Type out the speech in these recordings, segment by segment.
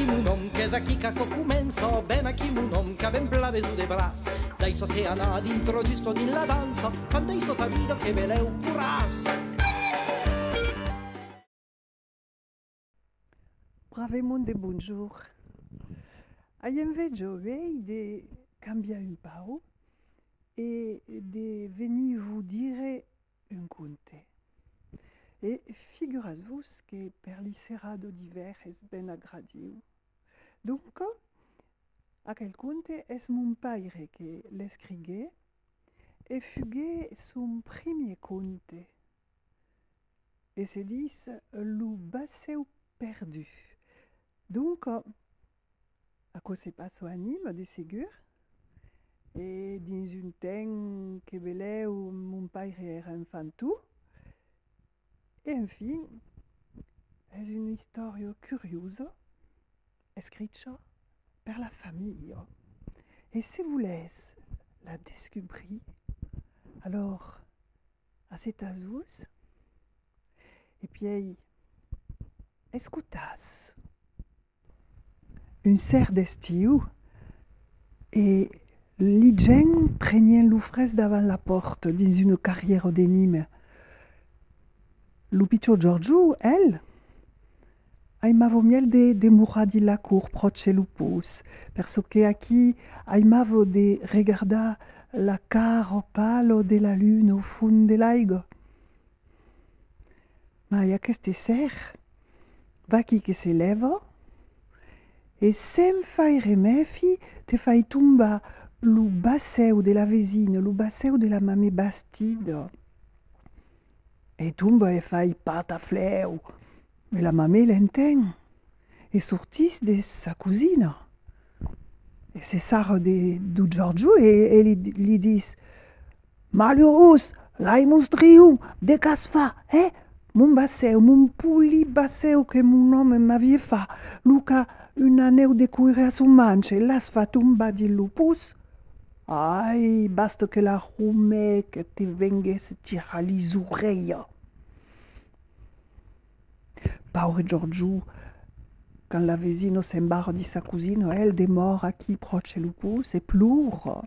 qui mon nom, qu'est-ce qui commence, ben qui mon nom, che ben plave su de bras. Dai soteana dentro giusto din la danza, quando hai sotto video che ve l'eu curas. Brave monde, bonjour. Ayem veggio de cambia un pau et de venir vous dire un conte. Et figuras-vous que per l'isserado d'hiver es ben agradiu. Donc, aquel conte es mon père que l'escrigué et fugué son premier conte. Et se dit Lu basseu perdu. Donc, à quoi se passe anime de ségur et dans une temps que belé où mon père era infantou. Et enfin, c'est une histoire curieuse, écrite par la famille. Et si vous laissez la découvrir, alors, à cet azous, et puis, escutas une serre d'estiu et l'idjen prenait l'oufresse devant la porte dans une carrière d'énigmes. Lupiccio Giorgio, elle, aimavo miel de muradi la cour proche lupus, perso che aquí aimavo de regarda la caro palo de la lune au fond de l'aigo. Ma a queste serre, va qui que se leva, e sem fai remefi te fai tumba lu basseu de la vesina, lu basseu de la mame Bastide. E tumba e fai patafleu, e la mame l'entén, e sortis de sa cousina. E se sara du Giorgio e li dis Malheureux, l'ai mostriu, de cas fa, mon basseu, mon puli basseu que mon homme m'avait fa, Luca un aneu de cuire a son manche, las fa tumba di lupus. Ai, basta que la rume que te venguesse tira les oreilles. Pauvre Giorgio, quand la vesino s'embarre di sa cousine, elle demora qui proche lupus e pleure.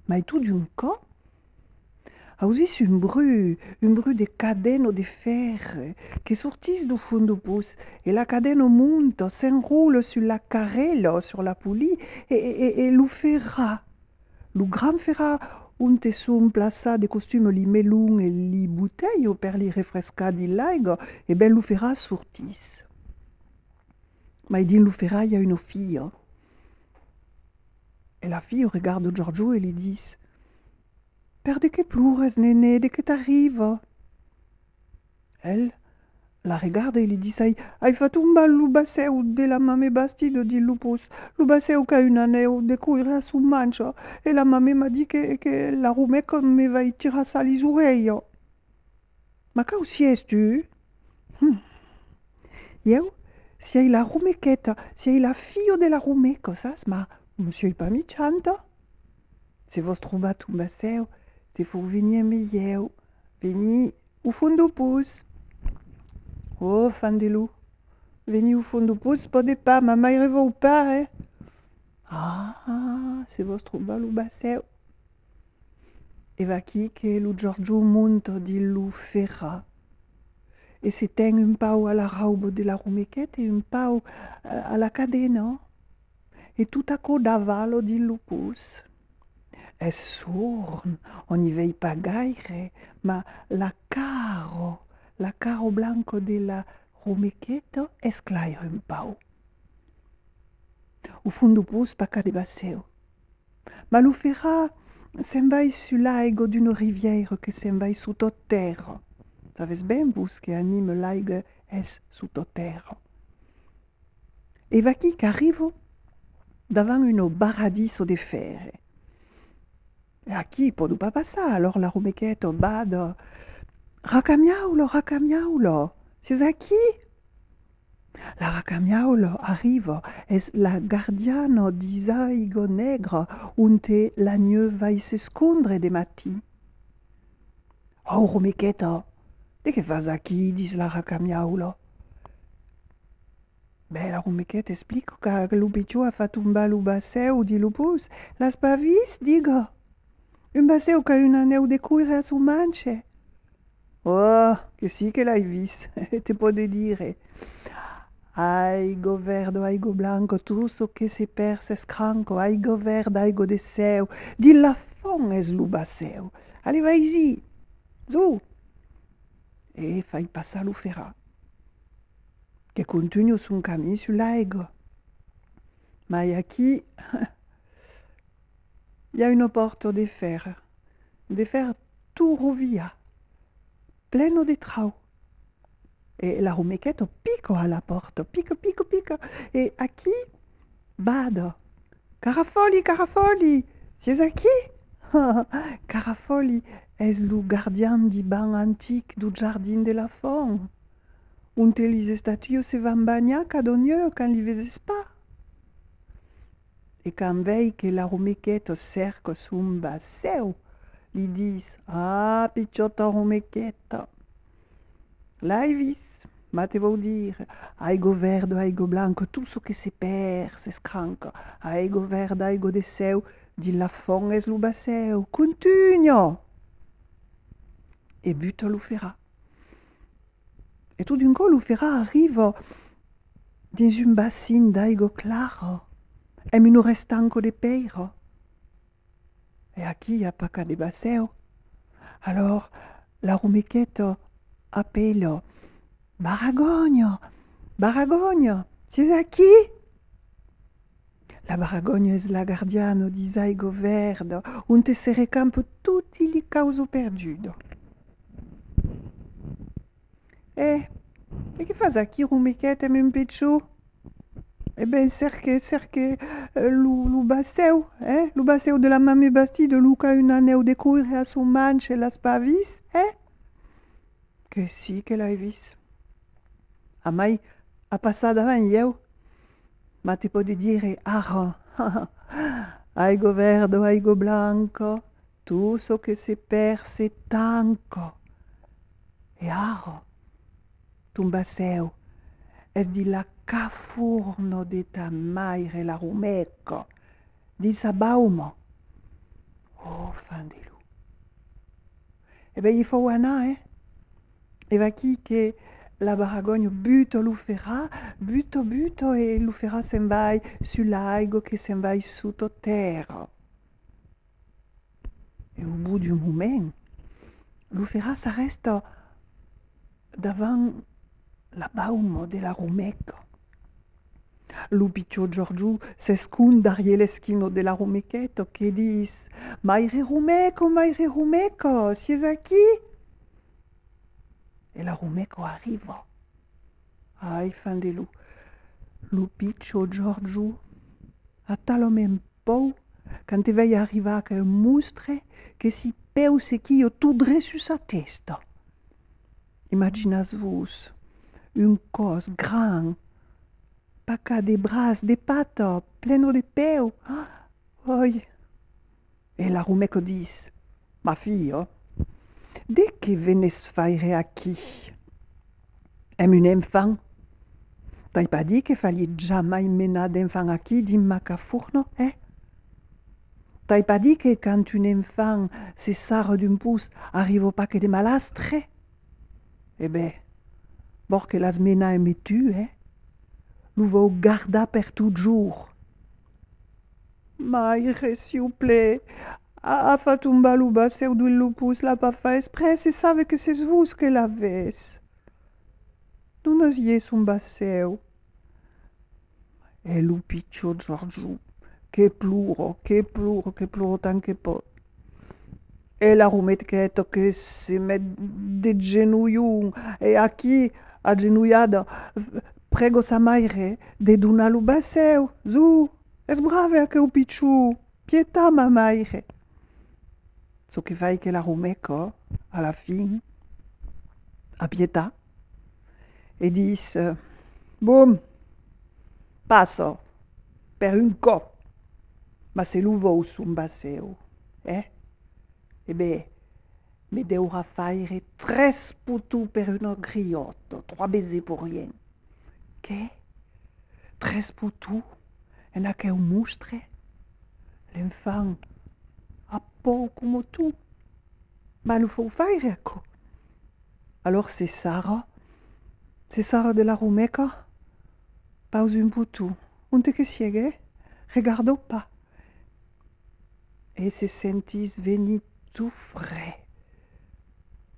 Ma tout d'un cas, ausis un bruit de cadeno de fer qui sortisse du fond du pouce, et la cadeno monte, s'enroule sur la carrelle, sur la poulie, et lu fera. Lu grand fera un tesson plaça de costume li melun e li bouteille per li refresca di laigo, e ben lu fera sortis. Ma din lu fera, il y a une fille. Et la fille regarde Giorgio et lui dit Per de que plures, néné, de que t'arrive? Elle la regarde et lui dit Ai fatto un bal lu basseu de la mame Bastide di lupus, lu basseu che un aneu de cuire a su mancha, e la mame m'a dit que la rumeca me va tirar sa les oreilles. Ma cau si es tu? Eu, si ai la rumequeta, si ai la fille de la rumeca, sas, ma monsieur i pas mi chanta? Se vos trobat un basseu, te faut venir me eu, venir au fond du pouce. Oh, fan de loup, venir au fond du pouce, pas de pas, ma mère va ou pas, Ah, se vos trobat le basseu. E va qui que lo Giorgio monte di lu ferra. E se ten un pau alla raubo de la rumequette e un pau alla cadena. E tout a codavalo di lupus. È sorn, on n'y veille pas gaire, ma la caro blanco de la rumequette esclaire un pau. Au fond du pouce pas de basseu. Ma lu ferra se'n vai su l'aigo d'une rivière que se'n vai sotto terra. Savez ben vous que anime l'aigo es sotto terra. E va qui qu'arrivo davant une baradiso de fer. E a qui podu pas passar, alors la rumequette bada Racamiaulo, c'est a qui? La Racamiaulo arriva, es la gardiano d'Isaigo negre, unte l'agneau vai se scondre de mati. Oh, rumequetta, de que fas aquí, dis la Racamiaulo? Beh, la rumechetta explica che l'upicciù ha fatto un bel baseo di lupus. L'has pas vis, digo? Un baseo che ha un aneu de cuire a su mance. Oh, che sì che l'hai vis, te può dire. Aigo verdo, aigo blanco, tutto che si perse scranco, aigo verde, aigo de seu, di la fon es l'ubaseu. Allez, vai-y, zu. E fai passare l'ufera, che continua su un cammino sull'aigo. Ma qui, il y a une porte de fer tout rovia, pleno de trau. E la rumechetta picco alla porta, picco, picco, picco. E a chi? Bada. Carafoli, carafoli, sies a chi? Carafoli es lo gardien di ban antic du jardin de la font. Un te lise statuio se van bagnar kad onieu quand li vezes pas. E quand vei che la rumechetta cerca sun baseu, li dis, ah, picciotta rumechetta. L'hai vis, ma te vou dire, aigo verde, aigo blanco, tout ce che se per, se scranca, aigo verde, aigo de seu, di la fon es lo baseu, continua! E butta l'ufera. E tout d'un coup l'ufera arriva dins un bassin d'aigo claro, e mi non resta anco de peiro. E aquí y a pas qu'à de baseu. Alors, la rumechetta appella, Baragogno, Baragogno, sies a chi? La Baragogno es la gardiano di Zaigo Verdo, un te se recampo tutti li causo perdudo. E che fas a chi rumechetta e un picciu? Eh ben, cerche lu baseu, lu baseu de la mame bastide, Luca un aneu de cuire a son manche las pavis, Che sì che l'hai vis. A mai a passar davant eu, ma te può dire aro, aigo verdo, aigo blanco, tu so che se perse tanco. E aro, tu baseu, es di la cafurno de ta maire la rumecco, di sa baumo. Oh, fandelu. E ben, il faut anar, E va chi che la Baragogno butto l'ufera, butto e l'ufera se'n vai sull'aigo che se'n vai sotto terra. E au bout d'un moment, l'ufera s'arresta davant la baumo de la rumecca. Lo piccio Giorgiù s'escun darriere l'eschino de la rumechetta che dis Maire rumecco, sies a chi? E la rumecco arriva. Ai, fandelu, lo piccio Giorgiù a talome pou quand te vei arriva che un mustre che si peu secchio tudre su sa testa. Imaginas-vos un cos gran, paca de bras, de pata, pleno de peu. Oi. E la rumecco dis, ma fille, de che venes faire aquí? Em un enfant? T'hai pas dit che fallait jamais menar d'enfant aquí din macafurno, T'hai pas dit que quand un enfant se sort d'un pouce, arrive pas que des malastres? Eh ben, bor que las mena me tu, Lu vau garda per toujours. Maire, s'il vous plaît, a fatto un balou baseu d'un lupus, la pas fa exprès, e save que c'est vous que l'avès. Non osies un baseu. E lo piccio Giorgiù, che pluro tant che pot. E la rumechetta che si met de genouillon, e a chi, agenouillada, prego sa maire de donar lo baseu. Zu, es brave che o picciu, pietà ma maire. So che fai che la rumecca, alla fin, a pietà, e dis, boom, passo per un cop, ma se lo vou su un baseu, E beh, mi deurà faire 3 putu per uno griotto, 3 baisers pour rien. Che? tres putu, en aquel mustre, l'enfant, a por como tu, ma nu faut faire ecco. Alors c'est Sarah de la Rumeca, pause un putu, unte que sigue, regardo pas. Et se sentis venir tout frais.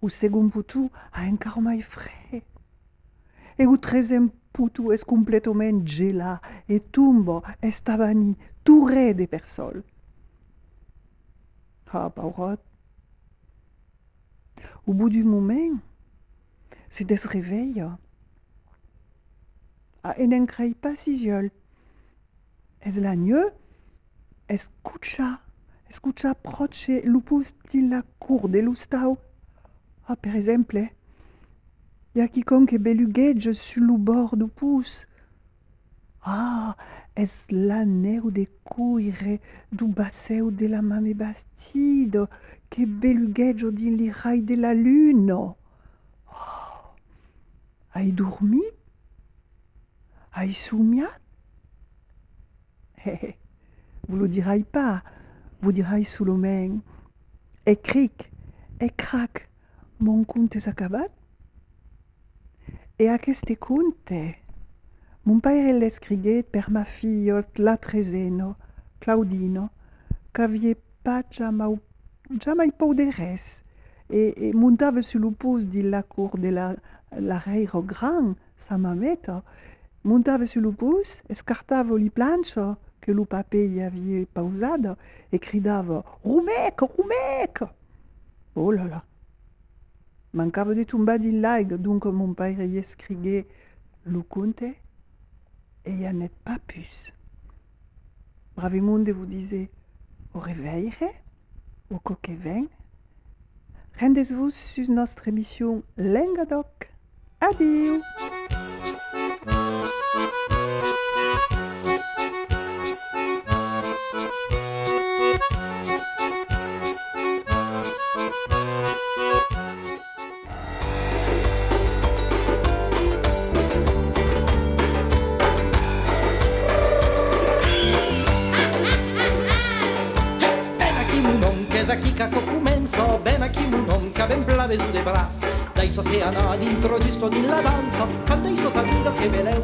O second putu a encara mai frais. E o tresem putu es completament gelat e tomba estavani tout red per sol. Ah, paurot. Au bout du moment, c'est des réveils. Ah, et n'en crée pas si jeul. Es l'agneau, escucha proche lupus di la cour de l'ustau. Ah, per exemple, y a quiconque beluguege sur le bord du pouce. Ah, es la neu de cuire du basseu de la mame bastide que beluguege din li rai de la lune. Oh, hai dormi? Hai somiat? Vous le dirai pas, vous dirai sous le main. Et cric, et crac, mon conte és acabat? E aquest conte, mon pare l'escriguet per ma fille la treseno, Claudino, qu'avie pas jamais pau de res, e montava sur le pouce de la cour de la reire grand, sa mameta, montava sur le pouce, escartava li plancha que le papé y avait pausada, e cridava « Rumec, rumec !» Oh là là! Mancava de tombar din l'aigua, donc mon père y escriguait le conte, et y en est pas plus. Bravimonde vous disait au réveil, au coquet vin. Rendez-vous sur notre émission Lengadoc. Adieu! Chi caco comenzo, ben a chi non che ben blave su de bras. Dai so te ana dintro giusto din la danza, quando io so tavido che veleu